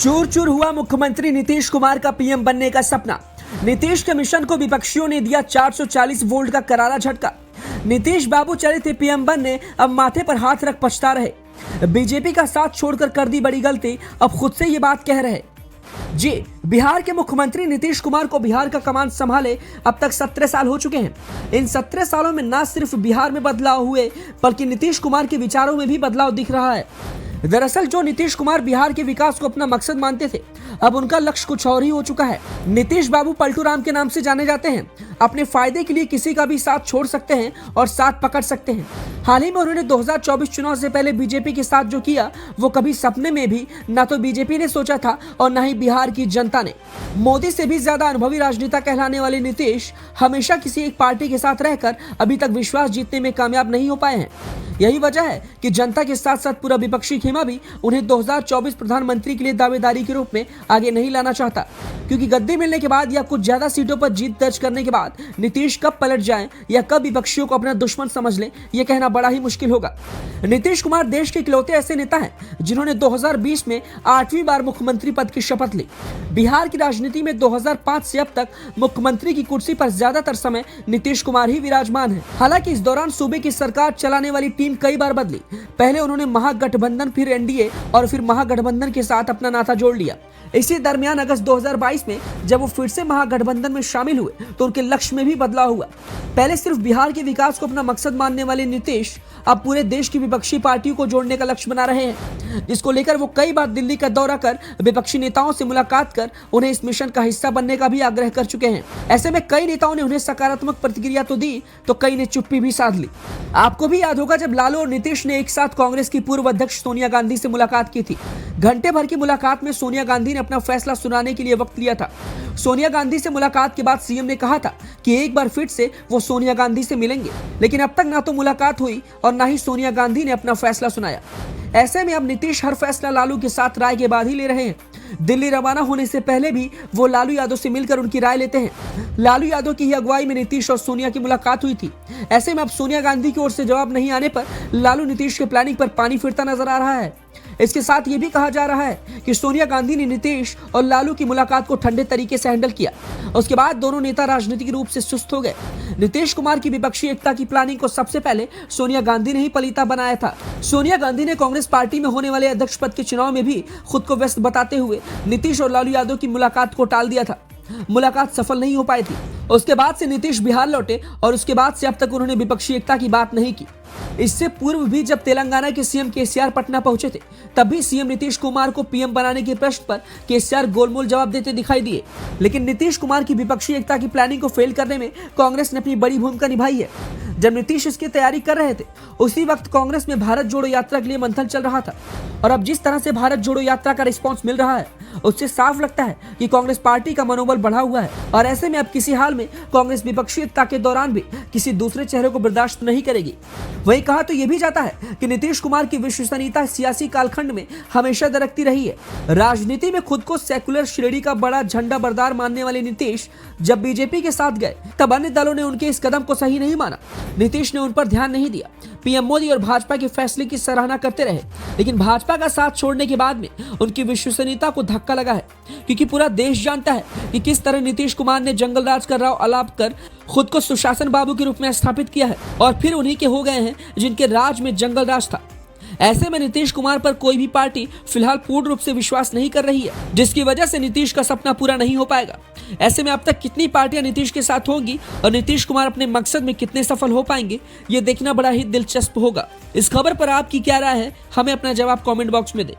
चूर चूर हुआ मुख्यमंत्री नीतीश कुमार का पीएम बनने का सपना। नीतीश के मिशन को विपक्षियों ने दिया 440 वोल्ट का करारा झटका। नीतीश बाबू चले थे पीएम बनने, अब माथे पर हाथ रख पछता रहे। बीजेपी का साथ छोड़कर कर दी बड़ी गलती, अब खुद से ये बात कह रहे। जी, बिहार के मुख्यमंत्री नीतीश कुमार को बिहार का कमान संभाले अब तक 17 साल हो चुके हैं। इन 17 सालों में न सिर्फ बिहार में बदलाव हुए, बल्कि नीतीश कुमार के विचारों में भी बदलाव दिख रहा है। दरअसल जो नीतीश कुमार बिहार के विकास को अपना मकसद मानते थे, अब उनका लक्ष्य कुछ और ही हो चुका है। नीतीश बाबू पलटू राम के नाम से जाने जाते हैं। अपने फायदे के लिए किसी का भी साथ छोड़ सकते हैं और साथ पकड़ सकते हैं। हाल ही में उन्होंने 2024 चुनाव से पहले बीजेपी के साथ जो किया, वो कभी सपने में भी न तो बीजेपी ने सोचा था और न ही बिहार की जनता ने। मोदी से भी ज्यादा अनुभवी राजनेता कहलाने वाले नीतीश हमेशा किसी एक पार्टी के साथ रहकर अभी तक विश्वास जीतने में कामयाब नहीं हो पाए हैं। यही वजह है कि जनता के साथ साथ पूरा विपक्षी खेमा भी उन्हें 2024 प्रधानमंत्री के लिए दावेदारी के रूप में आगे नहीं लाना चाहता, क्योंकि गद्दी मिलने के बाद या कुछ ज्यादा सीटों पर जीत दर्ज करने के बाद नीतीश कब पलट जाएं या कब विपक्षियों को अपना दुश्मन समझ लें, यह कहना बड़ा ही मुश्किल होगा। नीतीश कुमार देश के इकलौते ऐसे नेता हैं जिन्होंने 2020 में 8वीं बार मुख्यमंत्री पद की शपथ ली। बिहार की राजनीति में 2005 से अब तक मुख्यमंत्री की कुर्सी पर ज्यादातर समय नीतीश कुमार ही विराजमान है। हालांकि इस दौरान सूबे की सरकार चलाने वाली टीम कई बार बदली। पहले उन्होंने महागठबंधन, फिर एनडीए और फिर महागठबंधन के साथ अपना नाता जोड़ लिया। इसी दरमियान अगस्त 2022 में जब वो फिर से महागठबंधन में शामिल हुए तो उनके लक्ष्य में भी बदलाव हुआ। पहले सिर्फ बिहार के विकास को अपना मकसद मानने वाले नीतीश अब पूरे देश की विपक्षी पार्टियों को जोड़ने का लक्ष्य बना रहे हैं, जिसको लेकर वो कई बार दिल्ली का दौरा कर विपक्षी नेताओं से मुलाकात कर उन्हें इस मिशन का हिस्सा बनने का भी आग्रह कर चुके हैं। ऐसे में कई नेताओं ने उन्हें सकारात्मक प्रतिक्रिया तो दी, तो कई ने चुप्पी भी साध ली। आपको भी याद होगा जब लालू और नीतीश ने एक साथ कांग्रेस की पूर्व अध्यक्ष सोनिया गांधी से मुलाकात की थी। घंटे भर की मुलाकात में सोनिया गांधी ने अपना फैसला सुनाने के लिए वक्त लिया था। सोनिया गांधी से मुलाकात के बाद सीएम ने कहा था कि एक बार फिर से वो सोनिया गांधी से मिलेंगे, लेकिन अब तक ना तो मुलाकात हुई और ना ही सोनिया गांधी ने अपना फैसला सुनाया। ऐसे में अब नीतीश हर फैसला लालू के साथ राय के बाद ही ले रहे हैं। दिल्ली रवाना होने से पहले भी वो लालू यादव से मिलकर उनकी राय लेते हैं। लालू यादव की ही अगुवाई में नीतीश और सोनिया की मुलाकात हुई थी। ऐसे में अब सोनिया गांधी की ओर से जवाब नहीं आने पर लालू नीतीश के प्लानिंग पर पानी फिरता नजर आ रहा है। इसके साथ ये भी कहा जा रहा है कि सोनिया गांधी ने नीतीश और लालू की मुलाकात को ठंडे तरीके से हैंडल किया। उसके बाद दोनों नेता राजनीतिक रूप से सुस्त हो गए। नीतीश कुमार की विपक्षी एकता की प्लानिंग को सबसे पहले सोनिया गांधी ने ही पलीता बनाया था। सोनिया गांधी ने कांग्रेस पार्टी में होने वाले अध्यक्ष पद के चुनाव में भी खुद को व्यस्त बताते हुए नीतीश और लालू यादव की मुलाकात को टाल दिया था। मुलाकात सफल नहीं हो पाई थी। उसके बाद से नीतीश बिहार लौटे और उसके बाद से अब तक उन्होंने विपक्षी एकता की बात नहीं की। इससे पूर्व भी जब तेलंगाना के सीएम केसीआर पटना पहुंचे थे, तब भी सीएम नीतीश कुमार को पीएम बनाने के प्रश्न पर केसीआर गोलमोल जवाब देते दिखाई दिए। लेकिन नीतीश कुमार की विपक्षी एकता की प्लानिंग को फेल करने में कांग्रेस ने अपनी बड़ी भूमिका निभाई है। जब नीतीश इसकी तैयारी कर रहे थे, उसी वक्त कांग्रेस में भारत जोड़ो यात्रा के लिए मंथन चल रहा था। और अब जिस तरह से भारत जोड़ो यात्रा का रिस्पॉन्स मिल रहा है, उससे साफ लगता है कि कांग्रेस पार्टी का मनोबल बढ़ा हुआ है। और ऐसे में अब किसी हाल में कांग्रेस विपक्षी एकता के दौरान भी किसी दूसरे चेहरे को बर्दाश्त नहीं करेगी। वहीं कहा तो यह भी जाता है कि नीतीश कुमार की विश्वसनीयता सियासी कालखंड में हमेशा दरकती रही है। राजनीति में खुद को सेकुलर श्रेणी का बड़ा झंडा बरदार मानने वाले नीतीश जब बीजेपी के साथ गए, तब अन्य दलों ने उनके इस कदम को सही नहीं माना। नीतीश ने उन पर ध्यान नहीं दिया। पीएम मोदी और भाजपा के फैसले की सराहना करते रहे, लेकिन भाजपा का साथ छोड़ने के बाद में उनकी विश्वसनीयता को धक्का लगा है, क्योंकि पूरा देश जानता है कि किस तरह नीतीश कुमार ने जंगल राज का राव अलाप कर खुद को सुशासन बाबू के रूप में स्थापित किया है, और फिर उन्हीं के हो गए हैं जिनके राज में जंगल राज था। ऐसे में नीतीश कुमार पर कोई भी पार्टी फिलहाल पूर्ण रूप से विश्वास नहीं कर रही है, जिसकी वजह से नीतीश का सपना पूरा नहीं हो पाएगा। ऐसे में अब तक कितनी पार्टियां नीतीश के साथ होंगी और नीतीश कुमार अपने मकसद में कितने सफल हो पाएंगे, ये देखना बड़ा ही दिलचस्प होगा। इस खबर पर आपकी क्या राय है, हमें अपना जवाब कमेंट बॉक्स में दें।